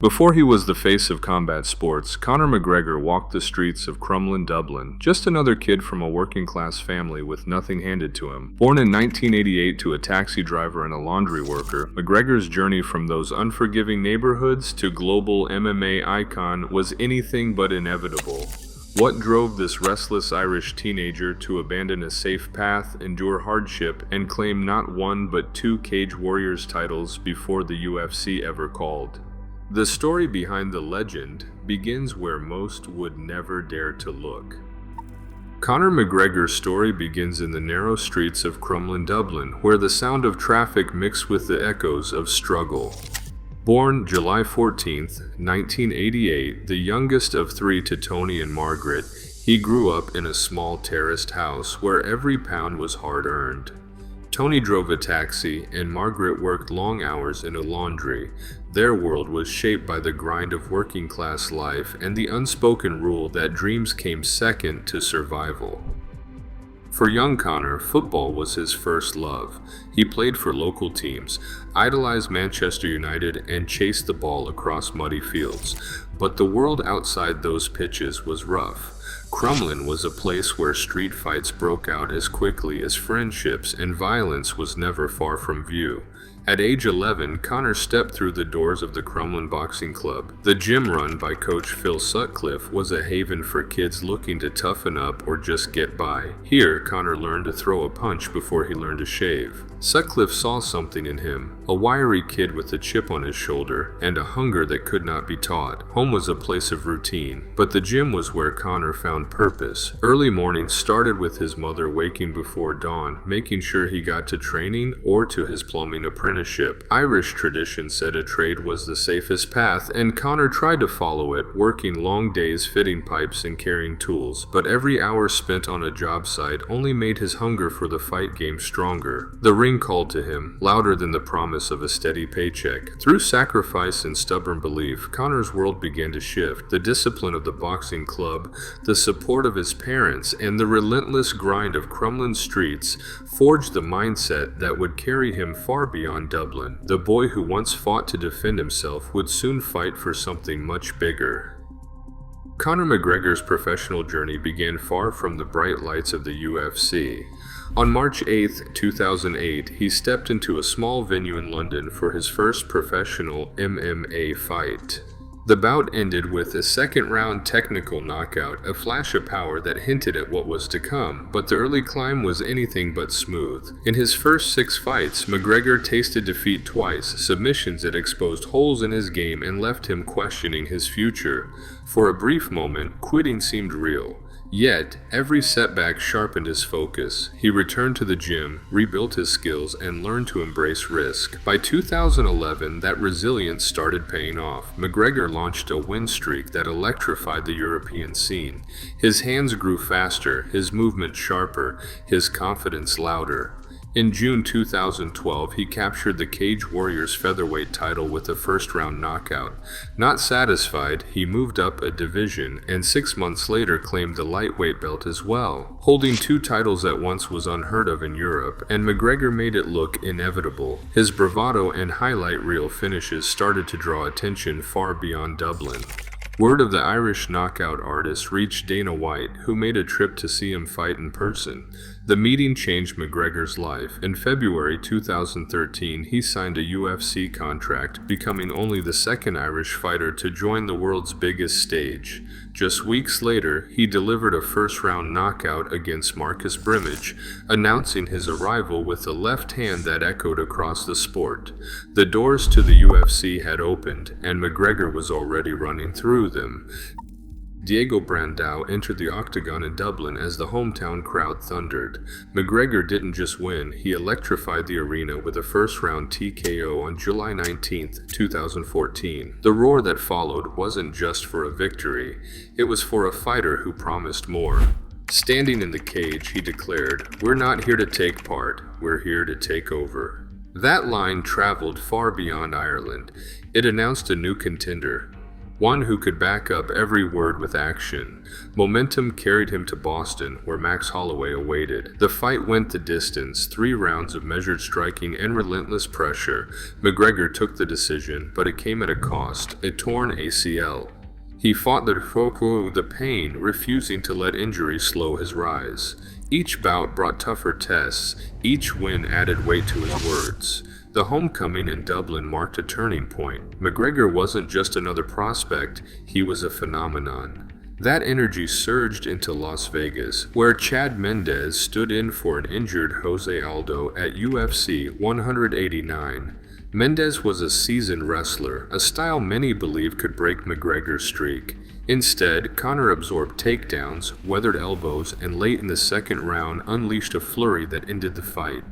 Before he was the face of combat sports, Conor McGregor walked the streets of Crumlin, Dublin, just another kid from a working-class family with nothing handed to him. Born in 1988 to a taxi driver and a laundry worker, McGregor's journey from those unforgiving neighborhoods to global MMA icon was anything but inevitable. What drove this restless Irish teenager to abandon a safe path, endure hardship, and claim not one but two Cage Warriors titles before the UFC ever called? The story behind the legend begins where most would never dare to look. Conor McGregor's story begins in the narrow streets of Crumlin, Dublin, where the sound of traffic mixed with the echoes of struggle. Born July 14, 1988, the youngest of three to Tony and Margaret, he grew up in a small terraced house where every pound was hard-earned. Tony drove a taxi, and Margaret worked long hours in a laundry. Their world was shaped by the grind of working-class life and the unspoken rule that dreams came second to survival. For young Conor, football was his first love. He played for local teams, idolized Manchester United, and chased the ball across muddy fields. But the world outside those pitches was rough. Crumlin was a place where street fights broke out as quickly as friendships, and violence was never far from view. At age 11, Conor stepped through the doors of the Crumlin Boxing Club. The gym run by Coach Phil Sutcliffe was a haven for kids looking to toughen up or just get by. Here, Conor learned to throw a punch before he learned to shave. Sutcliffe saw something in him, a wiry kid with a chip on his shoulder and a hunger that could not be taught. Home was a place of routine, but the gym was where Conor found purpose. Early mornings started with his mother waking before dawn, making sure he got to training or to his plumbing apprenticeship. Irish tradition said a trade was the safest path, and Conor tried to follow it, working long days fitting pipes and carrying tools. But every hour spent on a job site only made his hunger for the fight game stronger. The ring called to him, louder than the promise of a steady paycheck. Through sacrifice and stubborn belief, Conor's world began to shift. The discipline of the boxing club, the support of his parents, and the relentless grind of Crumlin streets forged the mindset that would carry him far beyond Dublin. The boy who once fought to defend himself would soon fight for something much bigger. Conor McGregor's professional journey began far from the bright lights of the UFC. On March 8, 2008, he stepped into a small venue in London for his first professional MMA fight. The bout ended with a second-round technical knockout, a flash of power that hinted at what was to come, but the early climb was anything but smooth. In his first 6 fights, McGregor tasted defeat twice, submissions that exposed holes in his game and left him questioning his future. For a brief moment, quitting seemed real. Yet, every setback sharpened his focus. He returned to the gym, rebuilt his skills, and learned to embrace risk. By 2011, that resilience started paying off. McGregor launched a win streak that electrified the European scene. His hands grew faster, his movement sharper, his confidence louder. In June 2012, he captured the Cage Warriors featherweight title with a first-round knockout. Not satisfied, he moved up a division, and 6 months later claimed the lightweight belt as well. Holding 2 titles at once was unheard of in Europe, and McGregor made it look inevitable. His bravado and highlight reel finishes started to draw attention far beyond Dublin. Word of the Irish knockout artist reached Dana White, who made a trip to see him fight in person. The meeting changed McGregor's life. In February 2013, he signed a UFC contract, becoming only the second Irish fighter to join the world's biggest stage. Just weeks later, he delivered a first-round knockout against Marcus Brimage, announcing his arrival with a left hand that echoed across the sport. The doors to the UFC had opened, and McGregor was already running through them. Diego Brandão entered the octagon in Dublin as the hometown crowd thundered. McGregor didn't just win, he electrified the arena with a first-round TKO on July 19, 2014. The roar that followed wasn't just for a victory, it was for a fighter who promised more. Standing in the cage, he declared, "We're not here to take part, we're here to take over." That line traveled far beyond Ireland. It announced a new contender. one who could back up every word with action. Momentum carried him to Boston, where Max Holloway awaited. The fight went the distance, 3 rounds of measured striking and relentless pressure. McGregor took the decision, but it came at a cost, a torn ACL. He fought the pain, refusing to let injury slow his rise. Each bout brought tougher tests, each win added weight to his words. The homecoming in Dublin marked a turning point. McGregor wasn't just another prospect, he was a phenomenon. That energy surged into Las Vegas, where Chad Mendes stood in for an injured Jose Aldo at UFC 189. Mendes was a seasoned wrestler, a style many believed could break McGregor's streak. Instead, Conor absorbed takedowns, weathered elbows, and late in the second round unleashed a flurry that ended the fight.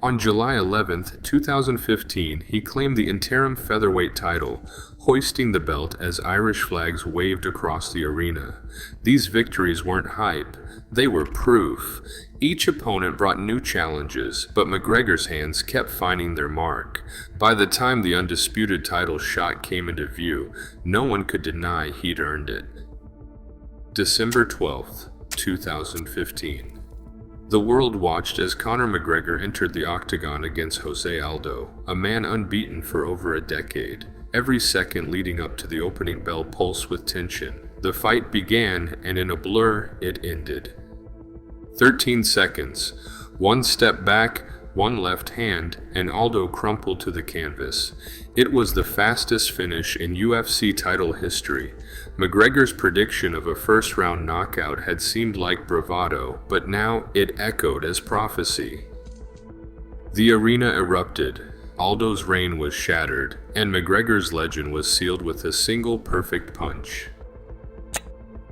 On July 11, 2015, he claimed the interim featherweight title, hoisting the belt as Irish flags waved across the arena. These victories weren't hype, they were proof. Each opponent brought new challenges, but McGregor's hands kept finding their mark. By the time the undisputed title shot came into view, no one could deny he'd earned it. December 12, 2015. The world watched as Conor McGregor entered the octagon against Jose Aldo, a man unbeaten for over a decade. Every second leading up to the opening bell pulsed with tension. The fight began, and in a blur, it ended. 13 seconds. One step back, one left hand, and Aldo crumpled to the canvas. It was the fastest finish in UFC title history. McGregor's prediction of a first-round knockout had seemed like bravado, but now it echoed as prophecy. The arena erupted. Aldo's reign was shattered, and McGregor's legend was sealed with a single perfect punch.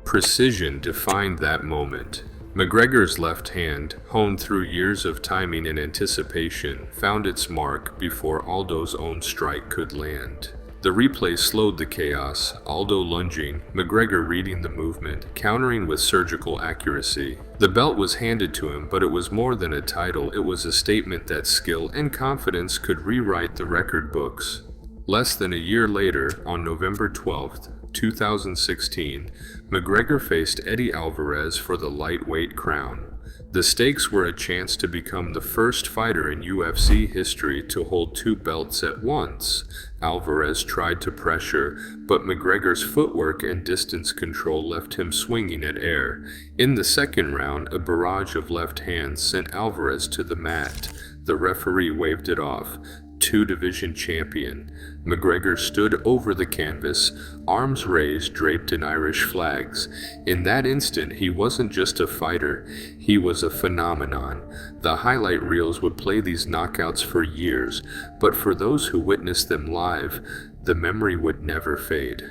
Precision defined that moment. McGregor's left hand, honed through years of timing and anticipation, found its mark before Aldo's own strike could land. The replay slowed the chaos, Aldo lunging, McGregor reading the movement, countering with surgical accuracy. The belt was handed to him, but it was more than a title, it was a statement that skill and confidence could rewrite the record books. Less than a year later, on November 12, 2016, McGregor faced Eddie Alvarez for the lightweight crown. The stakes were a chance to become the first fighter in UFC history to hold 2 belts at once. Alvarez tried to pressure, but McGregor's footwork and distance control left him swinging at air. In the second round, a barrage of left hands sent Alvarez to the mat. The referee waved it off. 2-division champion. McGregor stood over the canvas, arms raised, draped in Irish flags. In that instant, he wasn't just a fighter, he was a phenomenon. The highlight reels would play these knockouts for years, but for those who witnessed them live, the memory would never fade.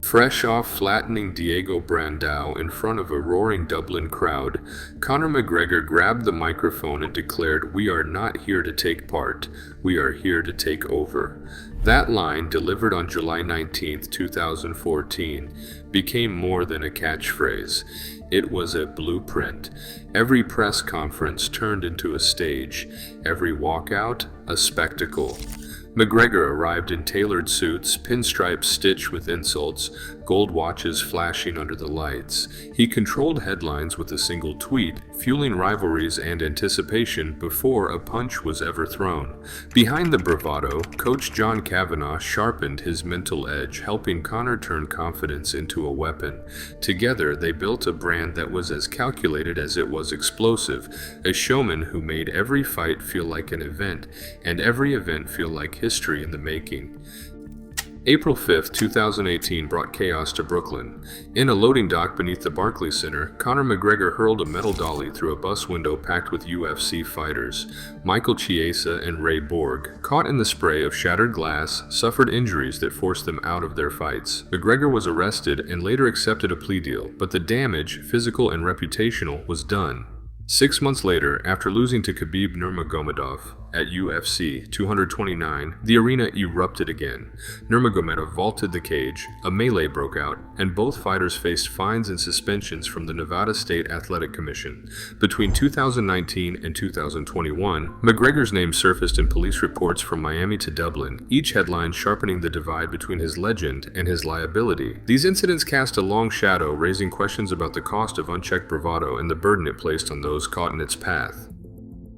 Fresh off flattening Diego Brandao in front of a roaring Dublin crowd, Conor McGregor grabbed the microphone and declared, "We are not here to take part, we are here to take over." That line, delivered on July 19, 2014, became more than a catchphrase. It was a blueprint. Every press conference turned into a stage, every walkout a spectacle. McGregor arrived in tailored suits, pinstripes stitched with insults, gold watches flashing under the lights. He controlled headlines with a single tweet, fueling rivalries and anticipation before a punch was ever thrown. Behind the bravado, Coach John Kavanagh sharpened his mental edge, helping Conor turn confidence into a weapon. Together, they built a brand that was as calculated as it was explosive, a showman who made every fight feel like an event, and every event feel like history in the making. April 5, 2018 brought chaos to Brooklyn. In a loading dock beneath the Barclays Center, Conor McGregor hurled a metal dolly through a bus window packed with UFC fighters. Michael Chiesa and Ray Borg, caught in the spray of shattered glass, suffered injuries that forced them out of their fights. McGregor was arrested and later accepted a plea deal, but the damage, physical and reputational, was done. 6 months later, after losing to Khabib Nurmagomedov at UFC 229, the arena erupted again. Nurmagomedov vaulted the cage, a melee broke out, and both fighters faced fines and suspensions from the Nevada State Athletic Commission. Between 2019 and 2021, McGregor's name surfaced in police reports from Miami to Dublin, each headline sharpening the divide between his legend and his liability. These incidents cast a long shadow, raising questions about the cost of unchecked bravado and the burden it placed on those caught in its path.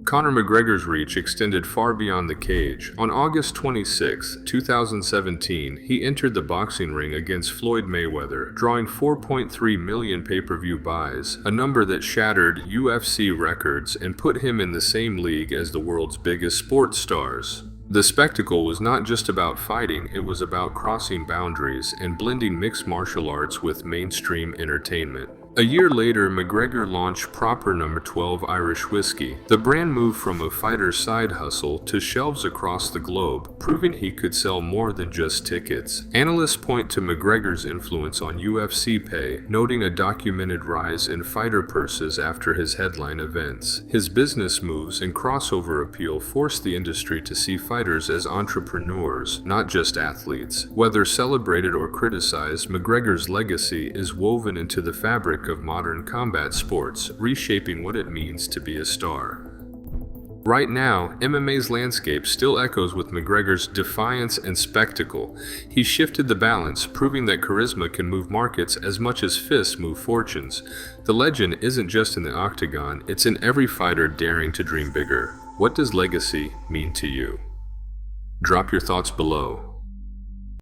Conor McGregor's reach extended far beyond the cage. On August 26, 2017, he entered the boxing ring against Floyd Mayweather, drawing 4.3 million pay-per-view buys, a number that shattered UFC records and put him in the same league as the world's biggest sports stars. The spectacle was not just about fighting, it was about crossing boundaries and blending mixed martial arts with mainstream entertainment. A year later, McGregor launched Proper No. 12 Irish Whiskey. The brand moved from a fighter's side hustle to shelves across the globe, proving he could sell more than just tickets. Analysts point to McGregor's influence on UFC pay, noting a documented rise in fighter purses after his headline events. His business moves and crossover appeal forced the industry to see fighters as entrepreneurs, not just athletes. Whether celebrated or criticized, McGregor's legacy is woven into the fabric of modern combat sports, reshaping what it means to be a star. Right now, MMA's landscape still echoes with McGregor's defiance and spectacle. He shifted the balance, proving that charisma can move markets as much as fists move fortunes. The legend isn't just in the octagon, it's in every fighter daring to dream bigger. What does legacy mean to you? Drop your thoughts below.